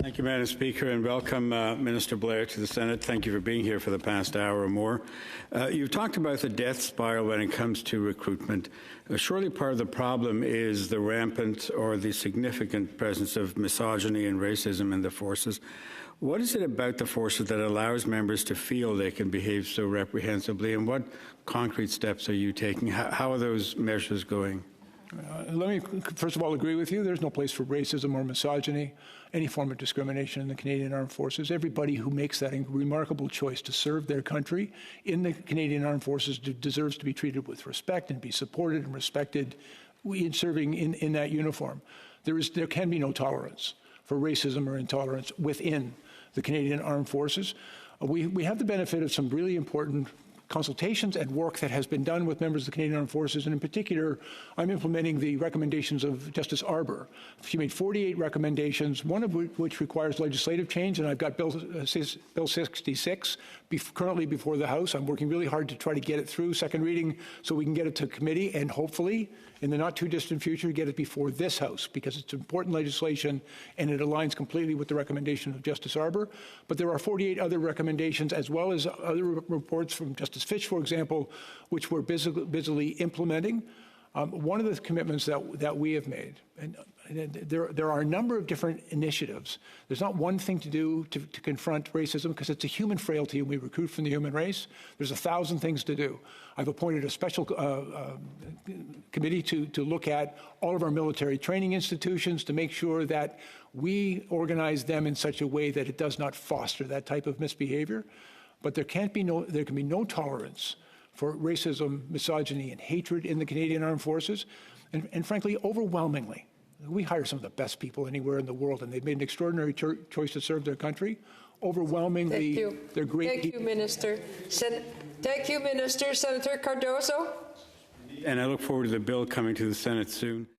Thank you, Madam Speaker, and welcome Minister Blair to the Senate. Thank you for being here for the past hour or more. You've talked about the death spiral when it comes to recruitment. Surely part of the problem is the rampant or the significant presence of misogyny and racism in the forces. What is it about the forces that allows members to feel they can behave so reprehensibly, and what concrete steps are you taking? How are those measures going? Let me, first of all, agree with you. There's no place for racism or misogyny, any form of discrimination in the Canadian Armed Forces. Everybody who makes that remarkable choice to serve their country in the Canadian Armed Forces deserves to be treated with respect and be supported and respected in serving in that uniform. There can be no tolerance for racism or intolerance within the Canadian Armed Forces. We have the benefit of some really important consultations and work that has been done with members of the Canadian Armed Forces, and in particular, I'm implementing the recommendations of Justice Arbour. She made 48 recommendations, one of which requires legislative change, and I've got Bill 66 currently before the House. I'm working really hard to try to get it through second reading so we can get it to committee, and hopefully, in the not-too-distant future, get it before this House, because it's important legislation, and it aligns completely with the recommendation of Justice Arbour. But there are 48 other recommendations, as well as other reports from Justice Fitch, for example, which we're busily implementing. One of the commitments that we have made, and there are a number of different initiatives. There's not one thing to do to confront racism, because it's a human frailty and we recruit from the human race. There's 1,000 things to do. I've appointed a special committee to look at all of our military training institutions to make sure that we organize them in such a way that it does not foster that type of misbehavior. But there can be no tolerance for racism, misogyny, and hatred in the Canadian Armed Forces. And frankly, overwhelmingly, we hire some of the best people anywhere in the world, and they've made an extraordinary choice to serve their country. Overwhelmingly, they're great people. Thank you, Minister. Thank you, Minister. Senator Cardozo. And I look forward to the bill coming to the Senate soon.